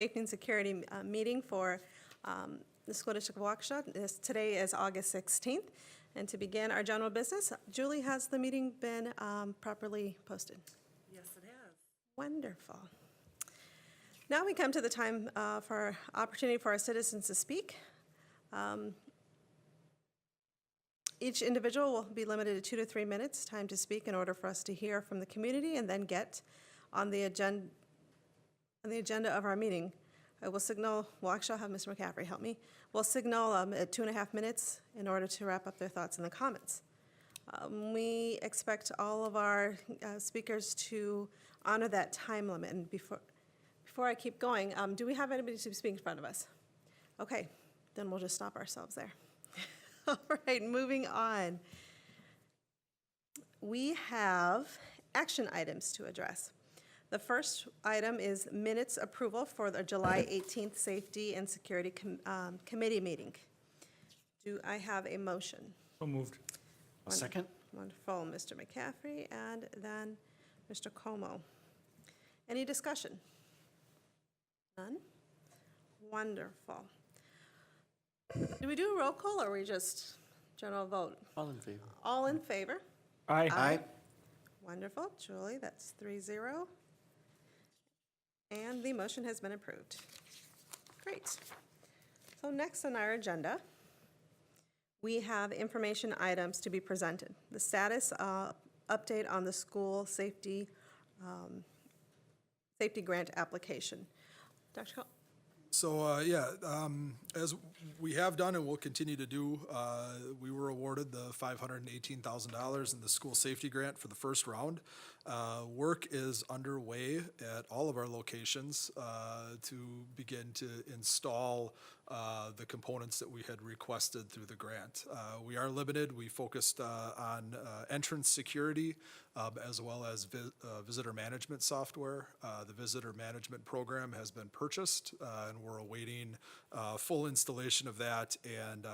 Safety and Security meeting for the School District of Waukesha. Today is August 16th. And to begin our general business, Julie, has the meeting been properly posted? Yes, it has. Wonderful. Now we come to the time for opportunity for our citizens to speak. Each individual will be limited to 2 to 3 minutes time to speak in order for us to hear from the community and then get on the agenda of our meeting. I will signal, well, actually I'll have Mr. McCaffrey help me. We'll signal at 2.5 minutes in order to wrap up their thoughts in the comments. We expect all of our speakers to honor that time limit. And before I keep going, do we have anybody to speak in front of us? Okay, then we'll just stop ourselves there. All right, moving on. We have action items to address. The first item is minutes approval for the July 18th Safety and Security Committee meeting. Do I have a motion? So moved. A second. Wonderful, Mr. McCaffrey, and then Mr. Como. Any discussion? None? Wonderful. Do we do a roll call, or are we just general vote? All in favor. All in favor? Aye. Aye. Wonderful, Julie, that's 3-0. And the motion has been approved. Great. So next on our agenda, we have information items to be presented. The status update on the school safety grant application. Dr. Cole? So, as we have done and will continue to do, we were awarded the $518,000 in the school safety grant for the first round. Work is underway at all of our locations to begin to install the components that we had requested through the grant. We are limited. We focused on entrance security as well as visitor management software. The visitor management program has been purchased, and we're awaiting full installation of that and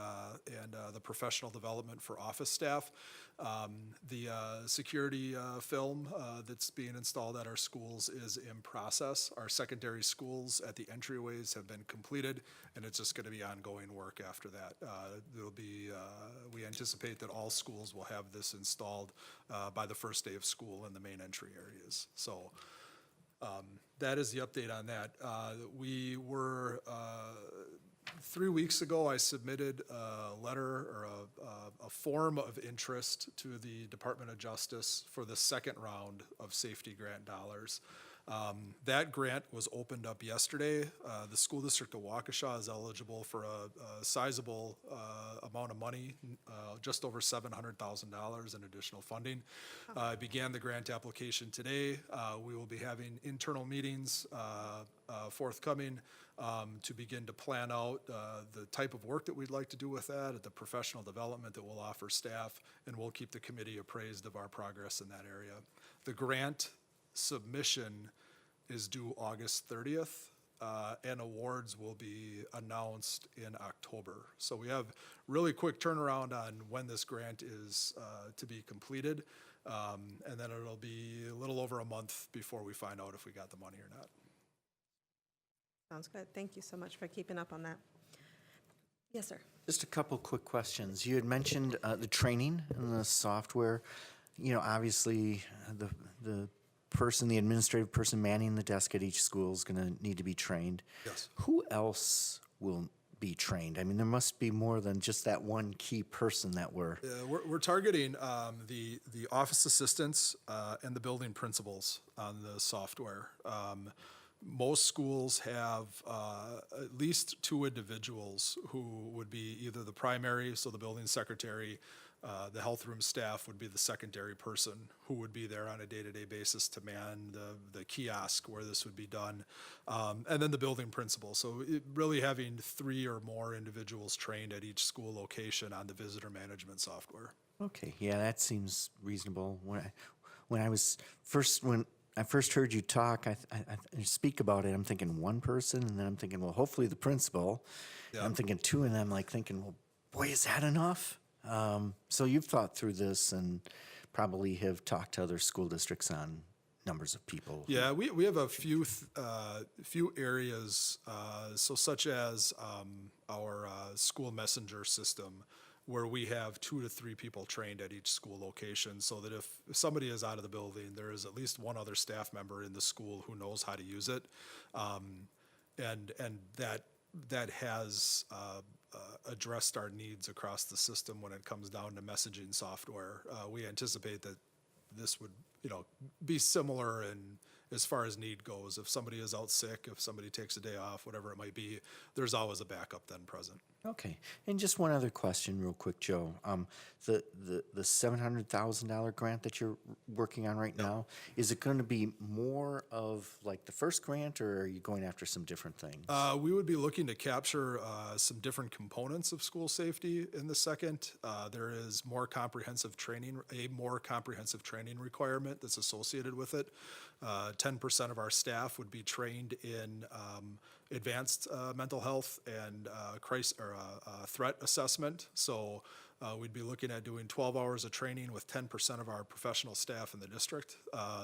the professional development for office staff. The security film that's being installed at our schools is in process. Our secondary schools at the entryways have been completed, and it's just going to be ongoing work after that. There'll be, we anticipate that all schools will have this installed by the first day of school in the main entry areas. So that is the update on that. We were 3 weeks ago, I submitted a letter or a form of interest to the Department of Justice for the second round of safety grant dollars. That grant was opened up yesterday. The School District of Waukesha is eligible for a sizable amount of money, just over $700,000 in additional funding. I began the grant application today. We will be having internal meetings forthcoming to begin to plan out the type of work that we'd like to do with that, the professional development that we'll offer staff, and we'll keep the committee appraised of our progress in that area. The grant submission is due August 30th, and awards will be announced in October. So we have really quick turnaround on when this grant is to be completed, and then it'll be a little over a month before we find out if we got the money or not. Sounds good. Thank you so much for keeping up on that. Yes, sir. Just a couple quick questions. You had mentioned the training and the software. You know, obviously, the administrative person manning the desk at each school is going to need to be trained. Yes. Who else will be trained? I mean, there must be more than just that one key person that we're targeting the office assistants and the building principals on the software. Most schools have at least 2 individuals who would be either the primary, so the building secretary, the health room staff would be the secondary person who would be there on a day-to-day basis to man the kiosk where this would be done, and then the building principal. So really having 3 or more individuals trained at each school location on the visitor management software. Okay, yeah, that seems reasonable. When I first heard you talk, I speak about it, I'm thinking one person, and then I'm thinking, well, hopefully the principal. Yeah. I'm thinking 2, and I'm like thinking, well, boy, is that enough? So you've thought through this and probably have talked to other school districts on numbers of people? Yeah, we have a few few areas, so such as our school messenger system, where we have 2 to 3 people trained at each school location, so that if somebody is out of the building, there is at least one other staff member in the school who knows how to use it, and that has addressed our needs across the system when it comes down to messaging software. We anticipate that this would, be similar in as far as need goes. If somebody is out sick, if somebody takes a day off, whatever it might be, there's always a backup then present. Okay, and just one other question real quick, Joe. The $700,000 grant that you're working on right now, is it going to be more of like the first grant, or are you going after some different things? We would be looking to capture some different components of school safety in the second. There is a more comprehensive training requirement that's associated with it. 10% of our staff would be trained in advanced mental health and threat assessment. So we'd be looking at doing 12 hours of training with 10% of our professional staff in the district.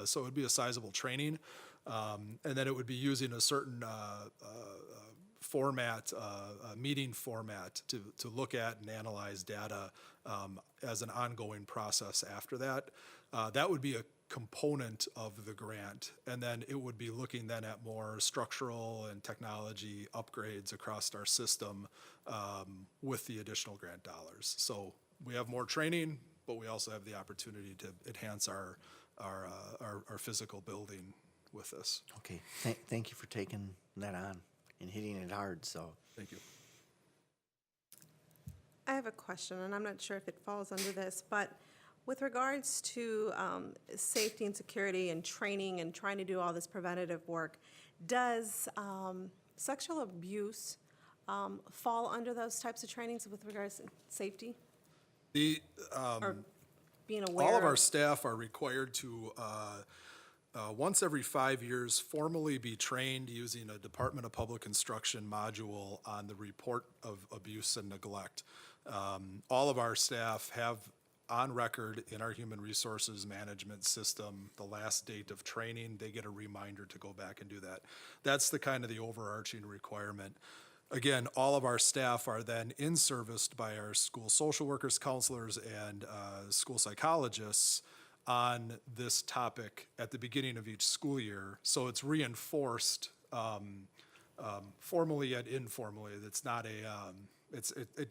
So it would be a sizable training. And then it would be using a certain format, a meeting format to look at and analyze data as an ongoing process after that. That would be a component of the grant, and then it would be looking then at more structural and technology upgrades across our system with the additional grant dollars. So we have more training, but we also have the opportunity to enhance our physical building with this. Okay, thank you for taking that on and hitting it hard, so. Thank you. I have a question, and I'm not sure if it falls under this, but with regards to safety and security and training and trying to do all this preventative work, does sexual abuse fall under those types of trainings with regards to safety? Or being aware? All of our staff are required to, once every 5 years, formally be trained using a Department of Public Instruction module on the report of abuse and neglect. All of our staff have on record in our human resources management system the last date of training. They get a reminder to go back and do that. That's the kind of the overarching requirement. Again, all of our staff are then in-serviced by our school social workers, counselors, and school psychologists on this topic at the beginning of each school year. So it's reinforced formally yet informally. It's not a it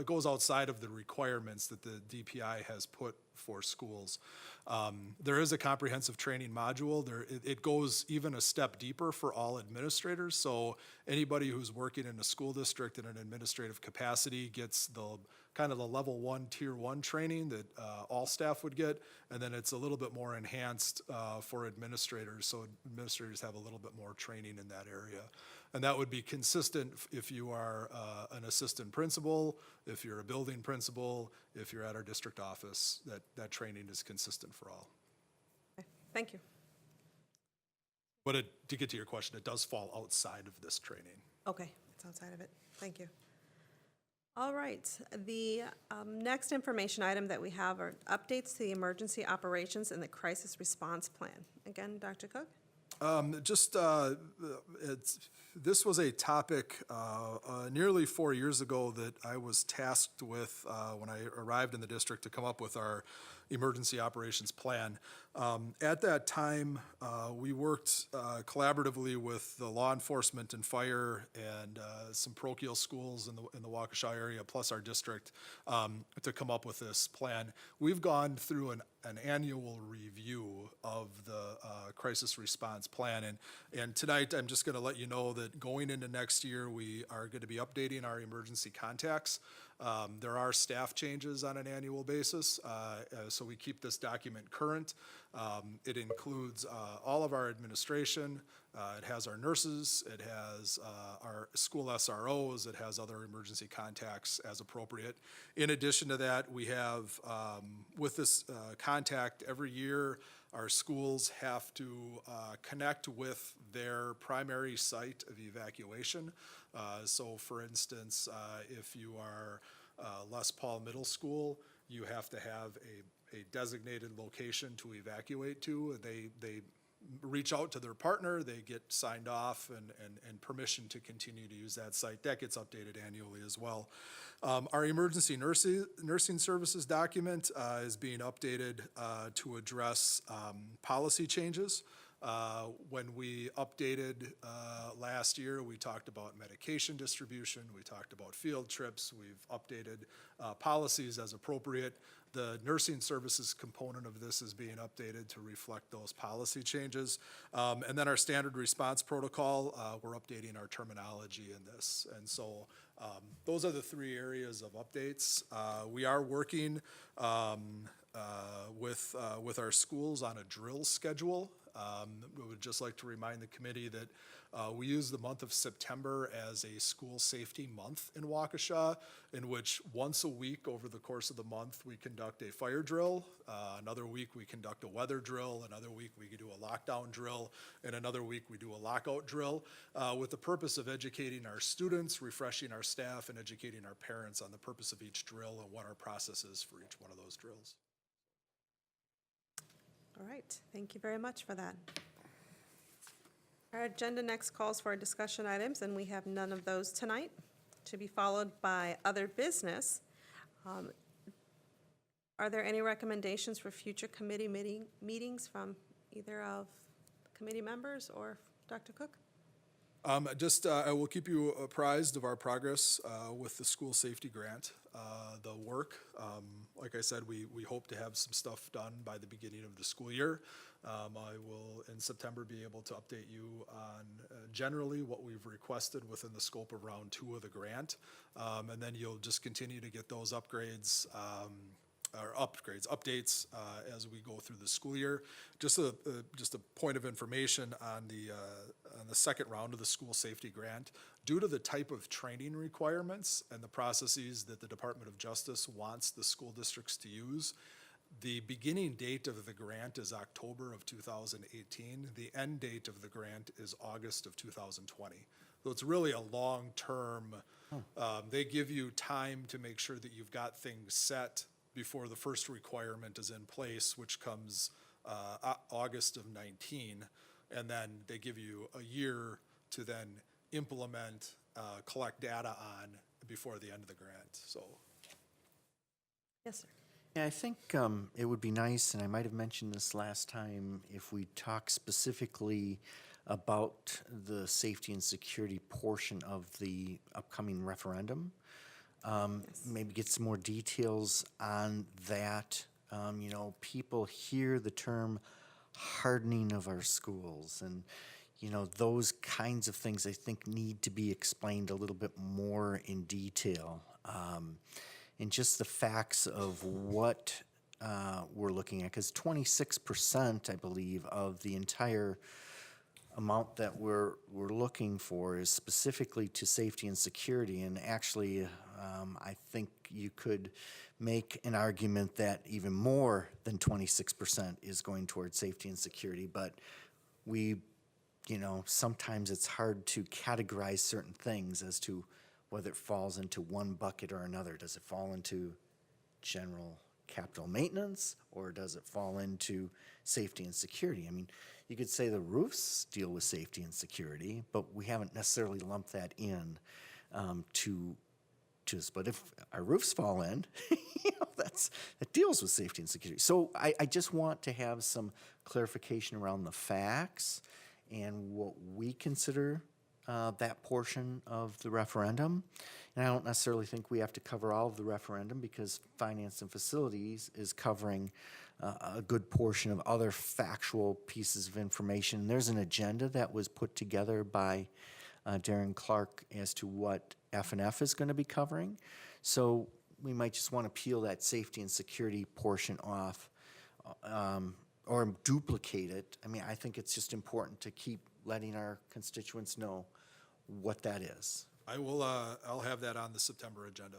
goes outside of the requirements that the DPI has put for schools. There is a comprehensive training module. It goes even a step deeper for all administrators. So anybody who's working in a school district in an administrative capacity gets the kind of the level 1, tier 1 training that all staff would get, and then it's a little bit more enhanced for administrators. So administrators have a little bit more training in that area. And that would be consistent if you are an assistant principal, if you're a building principal, if you're at our district office, that training is consistent for all. Okay, thank you. But to get to your question, it does fall outside of this training. Okay, it's outside of it. Thank you. All right, the next information item that we have are updates to the emergency operations and the crisis response plan. Again, Dr. Cook? This was a topic nearly 4 years ago that I was tasked with when I arrived in the district to come up with our emergency operations plan. At that time, we worked collaboratively with the law enforcement and fire and some parochial schools in the Waukesha area, plus our district, to come up with this plan. We've gone through an annual review of the crisis response plan, and tonight I'm just going to let you know that going into next year, we are going to be updating our emergency contacts. There are staff changes on an annual basis, so we keep this document current. It includes all of our administration. It has our nurses. It has our school SROs. It has other emergency contacts as appropriate. In addition to that, we have, with this contact every year, our schools have to connect with their primary site of evacuation. So for instance, if you are Les Paul Middle School, you have to have a designated location to evacuate to. They reach out to their partner, they get signed off and permission to continue to use that site. That gets updated annually as well. Our emergency nursing services document is being updated to address policy changes. When we updated last year, we talked about medication distribution, we talked about field trips, we've updated policies as appropriate. The nursing services component of this is being updated to reflect those policy changes. And then our standard response protocol, we're updating our terminology in this. And so those are the three areas of updates. We are working with our schools on a drill schedule. We would just like to remind the committee that we use the month of September as a school safety month in Waukesha, in which once a week over the course of the month, we conduct a fire drill. Another week, we conduct a weather drill. Another week, we do a lockdown drill. And another week, we do a lockout drill with the purpose of educating our students, refreshing our staff, and educating our parents on the purpose of each drill and what our process is for each one of those drills. All right, thank you very much for that. Our agenda next calls for discussion items, and we have none of those tonight, to be followed by other business. Are there any recommendations for future committee meetings from either of the committee members or Dr. Cook? I will keep you apprised of our progress with the school safety grant, the work. Like I said, we hope to have some stuff done by the beginning of the school year. I will, in September, be able to update you on generally what we've requested within the scope of round 2 of the grant. And then you'll just continue to get those updates as we go through the school year. Just a point of information on the second round of the school safety grant. Due to the type of training requirements and the processes that the Department of Justice wants the school districts to use, the beginning date of the grant is October of 2018. The end date of the grant is August of 2020. So it's really a long-term, they give you time to make sure that you've got things set before the first requirement is in place, which comes August of 19, and then they give you a year to then implement, collect data on before the end of the grant. So, Yes, sir. Yeah, I think it would be nice, and I might have mentioned this last time, if we talk specifically about the safety and security portion of the upcoming referendum. Maybe get some more details on that. You know, people hear the term hardening of our schools, and, you know, those kinds of things I think need to be explained a little bit more in detail. And just the facts of what we're looking at, because 26%, I believe, of the entire amount that we're looking for is specifically to safety and security. And actually, I think you could make an argument that even more than 26% is going towards safety and security. But we, you know, sometimes it's hard to categorize certain things as to whether it falls into one bucket or another. Does it fall into general capital maintenance, or does it fall into safety and security? I mean, you could say the roofs deal with safety and security, but we haven't necessarily lumped that in to us. But if our roofs fall in, you know, that deals with safety and security. So I just want to have some clarification around the facts and what we consider that portion of the referendum. And I don't necessarily think we have to cover all of the referendum, because Finance and Facilities is covering a good portion of other factual pieces of information. There's an agenda that was put together by Darren Clark as to what F&F is going to be covering. So we might just want to peel that safety and security portion off or duplicate it. I mean, I think it's just important to keep letting our constituents know what that is. I'll have that on the September agenda.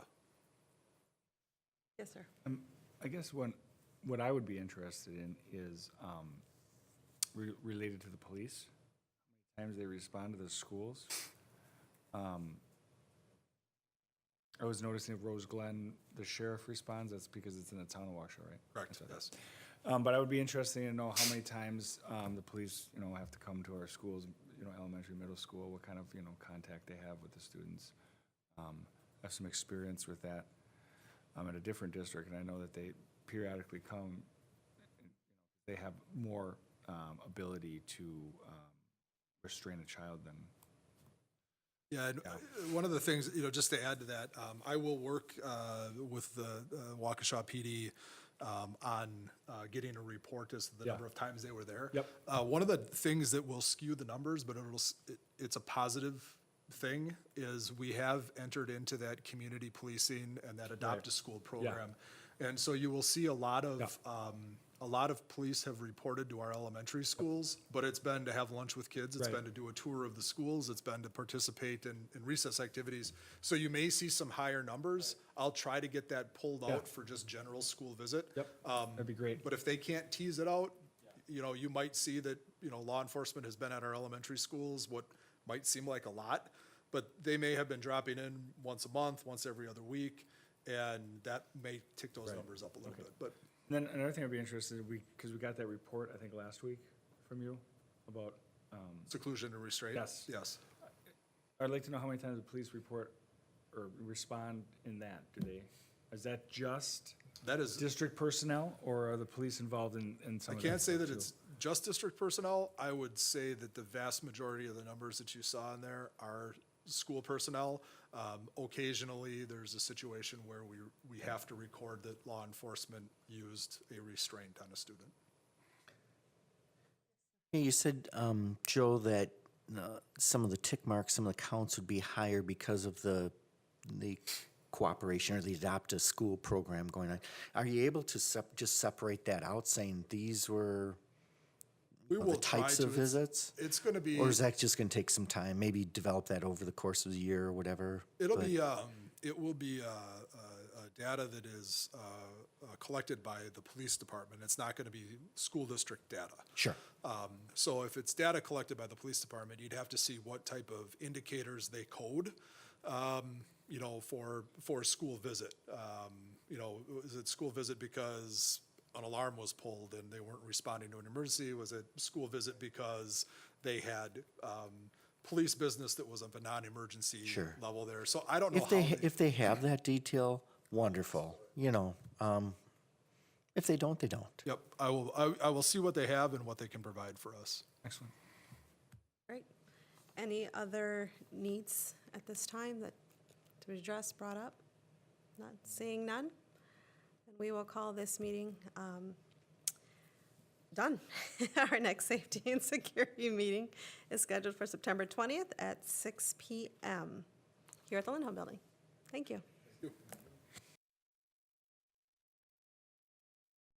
Yes, sir. I guess what I would be interested in is related to the police. How many times they respond to the schools. I was noticing if Rose Glen, the sheriff responds, that's because it's in the town of Waukesha, right? Correct, yes. But I would be interested to know how many times the police, have to come to our schools, elementary, middle school, what kind of, contact they have with the students. I have some experience with that at a different district, and I know that they periodically come. They have more ability to restrain a child than. Yeah, and one of the things, just to add to that, I will work with the Waukesha PD on getting a report as to the Yeah. number of times they were there. Yep. One of the things that will skew the numbers, but it's a positive thing, is we have entered into that community policing and that adopt a school program. And so you will see a lot of police have reported to our elementary schools, but it's been to have lunch with kids, it's Right. been to do a tour of the schools, it's been to participate in recess activities. So you may see some higher numbers. I'll try to get that pulled out for just general school visit. Yep, that'd be great. But if they can't tease it out, you might see that, law enforcement has been at our elementary schools, what might seem like a lot, but they may have been dropping in once a month, once every other week, and that may tick those numbers up a little bit, but. And then another thing I'd be interested in, because we got that report, I think, last week from you about, Seclusion and restraint? Yes. Yes. I'd like to know how many times the police report or respond in that. Is that just That is, district personnel, or are the police involved in some I of that? can't say stuff that too? it's just district personnel. I would say that the vast majority of the numbers that you saw in there are school personnel. Occasionally, there's a situation where we have to record that law enforcement used a restraint on a student. Yeah, you said, Joe, that some of the tick marks, some of the counts would be higher because of the cooperation or the adopt a school program going on. Are you able to just separate that out, saying these were We the will try types to. of visits? It's going to be. Or is that just going to take some time? Maybe develop that over the course of the year or whatever? It'll but- be, it will be data that is collected by the police department. It's not going to be school district data. Sure. So if it's data collected by the police department, you'd have to see what type of indicators they code, for a school visit. Is it school visit because an alarm was pulled and they weren't responding to an emergency? Was it school visit because they had police business that was of a non-emergency Sure. level there? So I don't know If they have that detail, wonderful. If they don't, they don't. Yep, I will see what they have and what they can provide for us. Excellent. Great. Any other needs at this time that to be addressed, brought up? Not seeing none? And we will call this meeting done. Our next safety and security meeting is scheduled for September 20th at 6 p.m. here at the Lindholm Building. Thank you. Thank you.